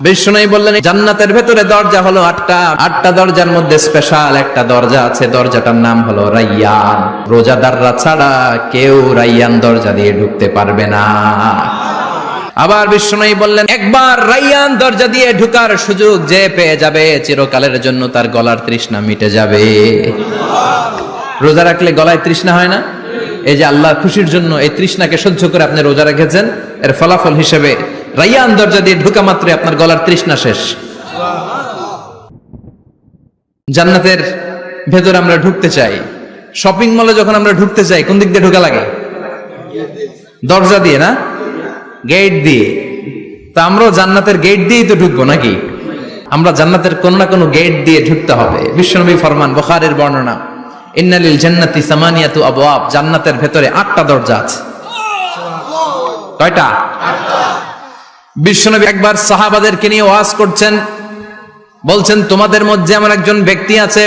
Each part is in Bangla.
বিষ্ণু বললেন জান্নাতের ভেতরে দরজা হলো 8টা দরজার মধ্যে স্পেশাল একটা দরজা আছে, দরজাটার নাম হলো রাইয়ান। রোজাদাররা ছাড়া কেউ রাইয়ান দরজা দিয়ে ঢুকতে পারবে না। আবার বিষ্ণু বললেন একবার রাইয়ান দরজা দিয়ে ঢুকার সুযোগ যে পেয়ে যাবে চিরকালের জন্য তার গলার তৃষ্ণা মিটে যাবে। রোজা রাখলে গলায় তৃষ্ণা হয় না? এই যে আল্লাহর খুশির জন্য এই তৃষ্ণাকে সহ্য করে আপনি রোজা রেখেছেন, এর ফলাফল হিসেবে রাইয়ান দরজা দিয়ে ঢোকা মাত্রই আপনার গলার তৃষ্ণা শেষ। জান্নাতের ভেতর আমরা ঢুকতে চাই, শপিং মলে যখন আমরা ঢুকতে চাই কোন দিক দিয়ে ঢোকা লাগে? দরজা দিয়ে না, গেট দিয়ে। তা আমরাও জান্নাতের গেট দিয়েই তো ঢুকবো নাকি? আমরা জান্নাতের কোন না কোনো গেট দিয়ে ঢুকতে হবে। বিশ্বনবী ফরমান, বুখারীর বর্ণনা, ইন্নালিল জান্নাতি সামানিয়াতু আবওয়াব, জান্নাতের ভেতরে 8টা দরজা আছে। কয়টা? বিশ্বনবী একবার সাহাবাদেরকে নিয়ে ওয়াজ করছেন, বলছেন তোমাদের মধ্যে এমন একজন ব্যক্তি আছে,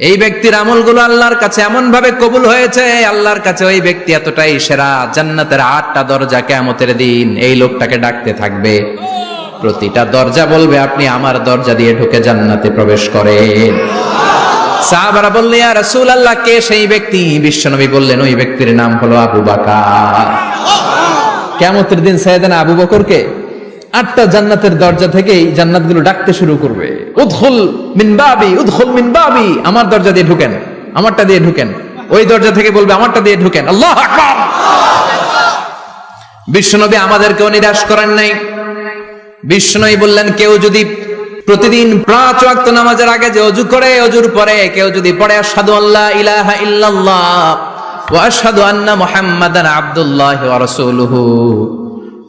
এই ব্যক্তির আমলগুলো আল্লাহর কাছে এমন ভাবে কবুল হয়েছে, আল্লাহর কাছে ওই ব্যক্তি এতটাই সেরা, জান্নাতের 8টা দরজা কিয়ামতের দিন এই লোকটাকে ডাকতে থাকবে। প্রতিটা দরজা বলবে আপনি আমার দরজা দিয়ে ঢুকে জান্নাতে প্রবেশ করেন। সাহাবারা বললেন ইয়া রাসূলুল্লাহ, কে সেই ব্যক্তি? বিশ্বনবী বললেন ওই ব্যক্তির নাম হলো আবু বকর। কিয়ামতের দিন সাইয়েদনা আবু বকরকে 8টা জান্নাতের দরজা থেকেই জান্নাতগুলো ডাকতে শুরু করবে, উদখুল মিন বাবি, উদখুল মিন বাবি, আমার দরজা দিয়ে ঢুকেন, আমারটা দিয়ে ঢুকেন। ওই দরজা থেকে বলবে আমারটা দিয়ে ঢুকেন। আল্লাহু আকবার। বিশ্বনবী আমাদেরকেও নিরাশ করেন নাই। বিশ্বনবী বললেন কেউ যদি প্রতিদিন 5 ওয়াক্ত নামাজের আগে যে ওযু করে, ওযুর পরে কেউ যদি পড়ে আশহাদু আল্লা ইলাহা ইল্লাল্লাহ ওয়া আশহাদু আন্না মুহাম্মাদান আবদুল্লাহি ওয়া রাসূলুহু,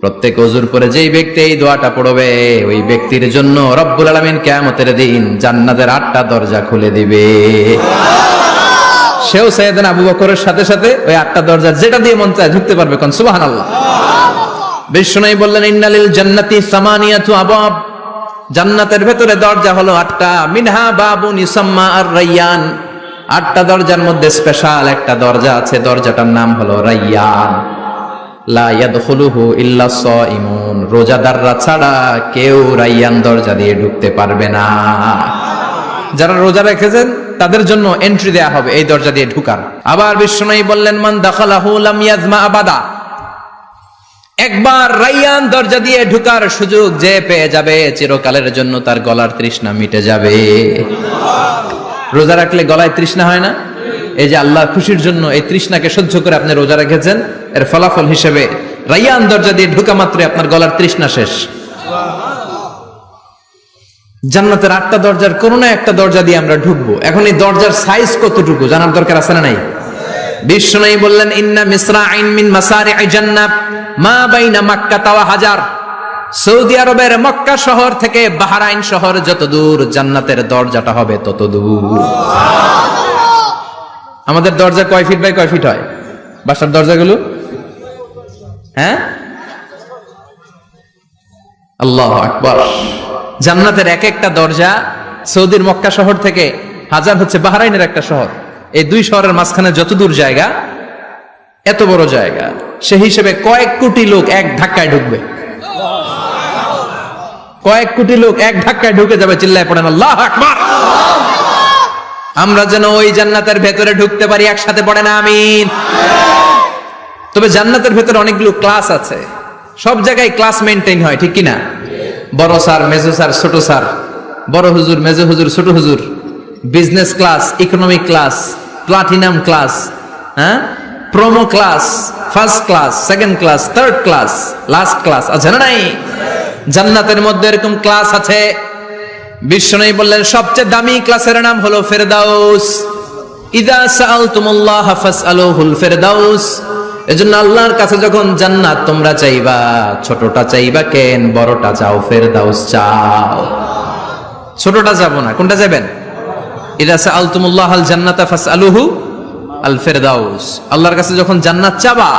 প্রত্যেক ওযুর পরে যেই ব্যক্তি এই দোয়াটা পড়বে ওই ব্যক্তির জন্য রব্বুল আলামিন কিয়ামতের দিন জান্নাতের 8টা দরজা খুলে দিবে। সেও সাইয়েদনা আবু বকরের সাথে সাথে ওই 8টা দরজা যেটা দিয়ে মন চায় ঢুকতে পারবে। কোন সুবহানাল্লাহ। বিষ্ণু বললেন ইন্নালিল জান্নাতি সামানিয়াতু আবওয়াব, জান্নাতের ভেতরে দরজা হলো 8টা, মিনহা বাবুন ইউসাম্মা আর-রাইয়ান, 8টা দরজার মধ্যে স্পেশাল একটা দরজা আছে, দরজাটার নাম হলো রাইয়ান। লা ইয়াদখুলুহু ইল্লা সাইমুন, রোজাদাররা ছাড়া কেউ রাইয়ান দরজা দিয়ে ঢুকতে পারবে না। যারা রোজা রেখেছেন তাদের জন্য এন্ট্রি দেয়া হবে এই দরজা দিয়ে ঢুকার। আবার বিষ্ণু বললেন মান দাখালাহু লাম ইয়াজমা আবাদা, একবার রাইয়ান দরজা দিয়ে ঢুকার সুযোগ যে পেয়ে যাবে চিরকালের জন্য তার গলার তৃষ্ণা মিটে যাবে। রোজা রাখলে গলায় তৃষ্ণা হয় না? এই যে আল্লাহর খুশির জন্য এই তৃষ্ণাকে সহ্য করে আপনি রোজা রেখেছেন, এর ফলাফল হিসেবে রাইয়ান দরজা দিয়ে ঢুকা মাত্রই আপনার গলার তৃষ্ণা শেষ। জান্নাতের 8টা দরজার কোন না একটা দরজা দিয়ে আমরা ঢুকবো। এখন এই দরজার সাইজ কতটুকু জানার দরকার আছে না নাই? বিষ্ণু বললেন ইন্না মিসরাইন মিন মাসারি'i জান্নাহ মা বাইনা মাক্কা ওয়া হাজার, সৌদি আরবের মক্কা শহর থেকে বাহরাইন শহর যত দূর, জান্নাতের দরজাটা হবে তত দূর। আমাদের দরজা কয় ফিট বাই কয় ফিট হয় বাসার দরজাগুলো? হ্যাঁ, আল্লাহু আকবার। জান্নাতের এক একটা দরজা সৌদির মক্কা শহর থেকে হাজার হচ্ছে বাহরাইনের একটা শহর, এই দুই শহরের মাঝখানে যত দূর জায়গা, এত বড় জায়গা, সে হিসেবে কয়েক কোটি লোক এক ধাক্কায় ঢুকবে। কয়েক কোটি লোক এক ধাক্কায় ঢুকে যাবে। চিল্লায় পড়েন আল্লাহু আকবার। আমরা যেন ওই জান্নাতের ভেতরে ঢুকতে পারি, একসাথে পড়েন আমিন। তবে জান্নাতের ভেতরে অনেকগুলো ক্লাস আছে, সব জায়গায় ক্লাস মেইনটেইন হয়, ঠিক কিনা? বড় স্যার, মেজো স্যার, ছোট স্যার, বড় হুজুর, মেজো হুজুর, ছোট হুজুর, business class, economic class, platinum class, হ্যাঁ, promo class, first class, second class, third class, last class আছে না নাই? জান্নাতের মধ্যে এরকম ক্লাস আছে। বিষ্ণু বললেন সবচেয়ে দামি ক্লাসের নাম হলো ফেরদাউস। ইযা সাআলতুমুল্লাহ ফাসআলুহুল ফেরদাউস, এজন্য আল্লাহর কাছে যখন জান্নাত তোমরা চাইবা, ছোটটা চাইবা কেন, বড়টা চাও, ফেরদাউস চাও। ছোটটা যাবো না, কোনটা যাবেন? ইযা সাআলতুমুল্লাহাল জান্নাতা ফাসআলুহু আল ফেরদাউস, আল্লাহর কাছে যখন জান্নাত চাবা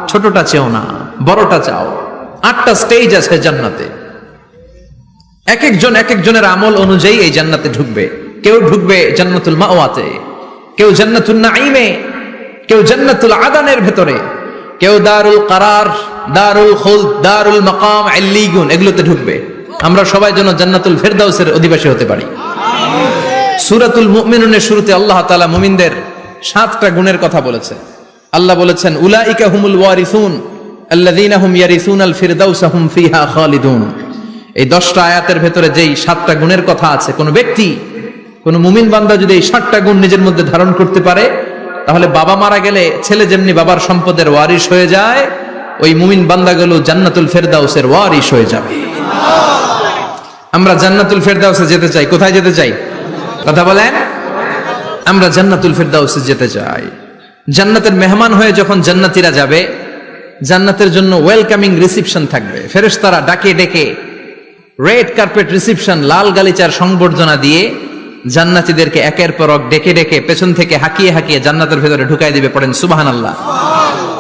ছোটটা চেও না, বড়টা চাও। 8টা স্টেজ আছে জান্নাতে, এক একজনের আমল অনুযায়ী এই জান্নাতে ঢুকবে। কেউ ঢুকবে জান্নাতুল মাওয়াতে, কেউ জান্নাতুন নাঈমে, কেউ জান্নাতুল আদানের ভেতরে, কেউ দারুল কারার, দারুল খুলদ, দারুল মাকাম, আল্লিগুন, এগুলোতে ঢুকবে। আমরা সবাই যেন জান্নাতুল ফেরদাউসের অধিবাসী হতে পারি। সূরাতুল মুমিনুনের শুরুতে আল্লাহ তাআলা মুমিনদের 7টা গুণের কথা বলেছে। আল্লাহ বলেছেন উলাইকা হুমুল ওয়ারিসুন আল্লাযীনা হুম ইয়ারিসুনাল ফিরদাউসা হুম ফিহা খালিদুন। এই 10টা আয়াতের ভেতরে যেই 7টা গুণের কথা আছে, কোন ব্যক্তি, কোন মুমিন বান্দা যদি এই 7টা গুণ নিজের মধ্যে ধারণ করতে পারে, তাহলে বাবা মারা গেলে ছেলে যেমনি বাবার সম্পদের ওয়ারিশ হয়ে যায়, ওই মুমিন বান্দাগুলো জান্নাতুল ফেরদাউসের ওয়ারিশ হয়ে যাবে। আমরা জান্নাতুল ফেরদাউসে যেতে চাই। কোথায় যেতে চাই? কথা বলেন। আমরা জান্নাতুল ফেরদাউসে যেতে চাই। জান্নাতের মেহমান হয়ে যখন জান্নাতীরা যাবে, জান্নাতের জন্য ওয়েলকামিং রিসিপশন থাকবে। ফেরেশতারা ডাকে ডেকে রেড কার্পেট রিসিপশন, লাল গালিচার সংবর্ধনা দিয়ে জান্নাতীদেরকে একের পর এক ডেকে ডেকে পেছন থেকে হাঁকিয়ে হাঁকিয়ে জান্নাতের ভেতরে ঢুকাই দিবে। পড়েন সুবহানাল্লাহ।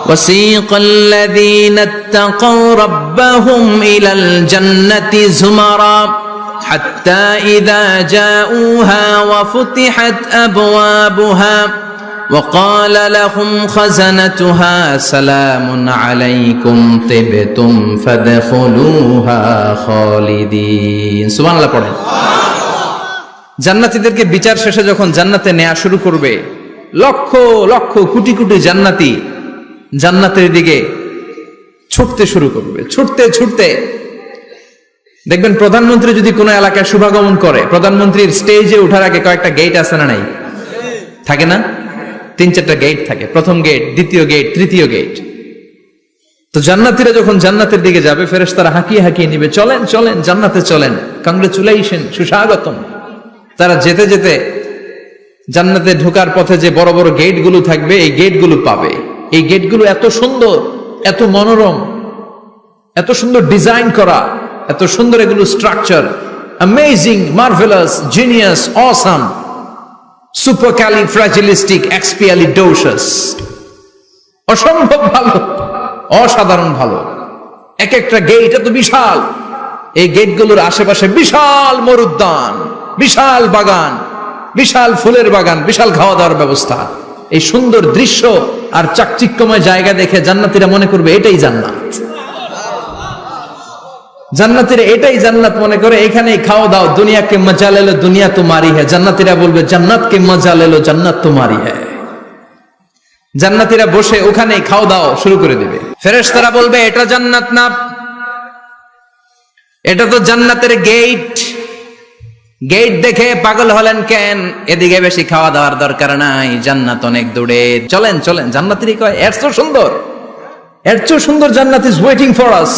ওয়াসীকাল লাযীনা ইত্তাকাউ রাব্বাহুম ইলাল জান্নাতি যুমারা হাত্তা ইযা জাউহা ওয়া ফুতিহাত আবওয়াবুহা وقال لهم خزنتها سلام عليكم طبتم فادخلوها خالدين। সুবহানাল্লাহ পড়েন। জান্নাতীদেরকে বিচার শেষে যখন জান্নাতে নেওয়া শুরু করবে, লক্ষ লক্ষ কোটি কোটি জান্নাতি জান্নাতের দিকে ছুটতে শুরু করবে। ছুটতে ছুটতে দেখবেন প্রধানমন্ত্রী যদি কোনো এলাকায় শুভাগমন করে, প্রধানমন্ত্রীর স্টেজে ওঠার আগে কয়েকটা গেট আছে না নাই? থাকে না? 3-4টা গেট থাকে। প্রথম গেট, দ্বিতীয় গেট, তৃতীয় গেট। তো জান্নাতীরা যখন জান্নাতের দিকে যাবে, ফেরেশতারা হাঁকিয়ে হাঁকিয়ে নিবে, চলেন চলেন জান্নাতে চলেন, কংগ্রেচুলেশন, সুস্বাগতম। তারা যেতে যেতে জান্নাতে ঢোকার পথে যে বড় বড় গেটগুলো থাকবে, এই গেটগুলো পাবে। এই গেটগুলো এত সুন্দর, এত মনোরম, এত সুন্দর ডিজাইন করা, এত সুন্দর এগুলো structure, amazing, marvellous, genius, awesome, supercalifragilisticexpialidocious, অসম্ভব ভালো, অসাধারণ ভালো। এক একটা গেট এত বিশাল। এই গেটগুলোর আশেপাশে বিশাল মরুদ্যান, বিশাল বাগান, বিশাল ফুলের বাগান, বিশাল খাওয়া দাওয়ার ব্যবস্থা। এই সুন্দর দৃশ্য আর চাকচিক্যময় জায়গা দেখে জান্নাতীরা মনে করবে এটাই জান্নাত। জান্নাতীরা এটাই জান্নাত মনে করে, এখানেই খাওয়া দাও। দুনিয়া কে মজা লে লো দুনিয়া তোমারি হ্যায়। জান্নাতীরা বলবে জান্নাত কে মজা লে লো জান্নাত তোমারি হ্যায়। জান্নাতীরা বসে ওখানেই খাওয়া দাও শুরু করে দিবে। ফেরেশতারা বলবে এটা জান্নাত না, এটা তো জান্নাতের গেট। গেট দেখে পাগল হলেন কেন? এদিকে বেশি খাওয়া দাওয়ার দরকার নাই, জান্নাত অনেক দূরে, চলেন চলেন। জান্নাতীরা কয় এর চেয়ে সুন্দর, এর চেয়ে সুন্দর জান্নাত ইজ ওয়েটিং ফর আস,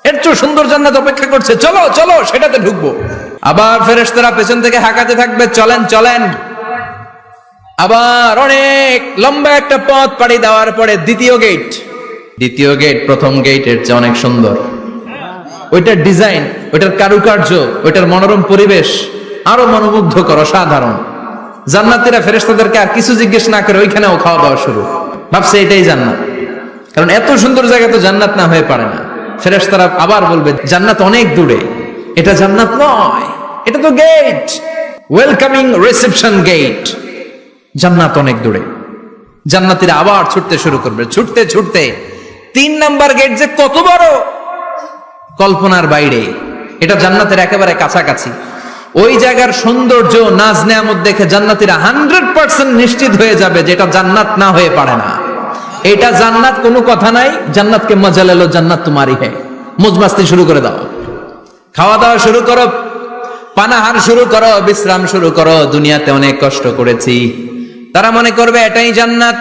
এর চেয়ে সুন্দর জান্নাত অপেক্ষা করছে, চলো চলো সেটাতে ঢুকবো। আবার ফেরেশতারা পেছন থেকে হাঁকাতে থাকবে, চলেন চলেন। আবার অনেক লম্বা একটা পথ পাড়ি দেওয়ার পরে দ্বিতীয় গেট। দ্বিতীয় গেট প্রথম গেটের চেয়ে অনেক সুন্দর। ওইটার ডিজাইন, ওইটার কারুকার্য, ওইটার মনোরম পরিবেশ আরো মনোমুগ্ধকর, অসাধারণ। জান্নাতীরা ফেরেশতাদেরকে আর কিছু জিজ্ঞেস না করে ওইখানেও খাওয়া দাওয়া শুরু। ভাবছে এটাই জান্নাত, কারণ এত সুন্দর জায়গা তো জান্নাত না হয়ে পারে না। ফেরেশতারা আবার বলবে জান্নাত অনেক দূরে, এটা জান্নাত নয়, এটা তো গেট, ওয়েলকামিং রিসেপশন গেট। জান্নাত অনেক দূরে। জান্নাতীরা আবার ছুটতে শুরু করবে। ছুটতে ছুটতে 3 নাম্বার গেট যে কত বড়, কল্পনার বাইরে। এটা জান্নাতের একেবারে কাছাকাছি। ওই জায়গার সৌন্দর্য, নাজ নেয়ামত দেখে জান্নাতীরা 100% নিশ্চিত হয়ে যাবে যে এটা জান্নাত না হয়ে পারে না। এটা জান্নাত, কোনো কথা নাই। জান্নাতকে মজা লেলো জান্নাত তোমারি হ্যায়। মজমাস্তি শুরু করে দাও, খাওয়া দাওয়া শুরু করো, পানাহার শুরু করো, বিশ্রাম শুরু করো। দুনিয়াতে অনেক কষ্ট করেছি। তারা মনে করবে এটাই জান্নাত।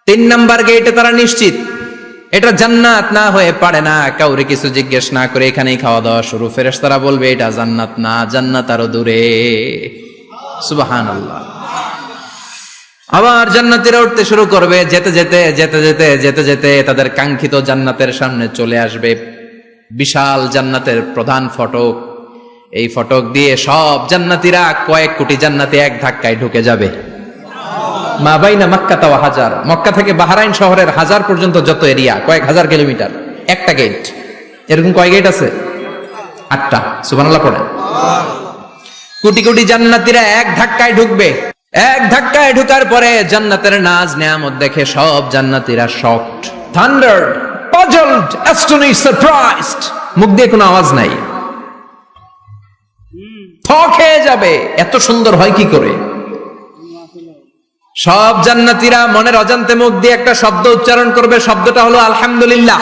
3 নাম্বার গেটে তারা নিশ্চিত এটা জান্নাত না হয়ে পারে না। কাউরে কিছু জিজ্ঞেস না করে এখানেই খাওয়া দাওয়া শুরু। ফেরেশতারা বলবে এটা জান্নাত না, জান্নাত আরো দূরে। সুবহানাল্লাহ। আবার জান্নাতীরা উঠতে শুরু করবে। যেতে যেতে যেতে যেতে যেতে যেতে তাদের কাঙ্ক্ষিত জান্নাতের সামনে চলে আসবে। বিশাল জান্নাতের প্রধান ফটক। এই ফটক দিয়ে সব জান্নাতীরা, কয়েক কোটি জান্নাতি এক ধাক্কায় ঢুকে যাবে। মা বাইনা মক্কা ওয়া হাজার, মক্কা থেকে বাহরাইন শহরের হাজার পর্যন্ত যত এরিয়া, কয়েক হাজার কিলোমিটার, একটা গেট। এরকম কয় গেট আছে? 8টা। সুবহানাল্লাহ পড়ে। কোটি কোটি জান্নাতীরা এক ধাক্কায় ঢুকবে। এক ধাক্কায় ঢুকার পরে জান্নাতের নাজ নেয়ামত দেখে সব জান্নাতীরা শকড, থান্ডার্ড, পাজলড, অ্যাস্টনিশড, সারপ্রাইজড। মুখ দিয়ে কোনো আওয়াজ নাই। খেয়ে যাবে। এত সুন্দর হয় কি করে? সব জান্নাতীরা মনের অজান্তে মুখ দিয়ে একটা শব্দ উচ্চারণ করবে, শব্দটা হলো আলহামদুলিল্লাহ।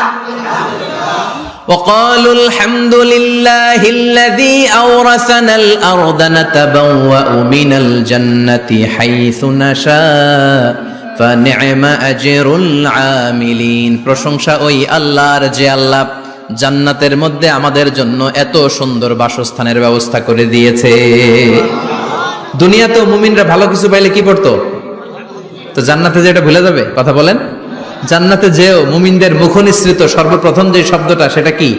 وقالوا الحمد لله الذي أورثنا الأرض نتبوأ من الجنة حيث نشاء فنعم أجر العاملين। প্রশংসা ওই আল্লাহর যে আল্লাহ জান্নাতের মধ্যে আমাদের জন্য এত সুন্দর বাসস্থানের ব্যবস্থা করে দিয়েছে। দুনিয়াতেও মুমিনরা ভালো কিছু পাইলে কি পড়তো? তো জান্নাতে যে এটা ভুলে যাবে? কথা বলেন। জান্নাতে যেও মুমিনদের মুখ নিঃসৃত সর্বপ্রথম যে শব্দটা, সেটা কি?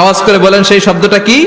আওয়াজ করে বলেন, সেই শব্দটা কি?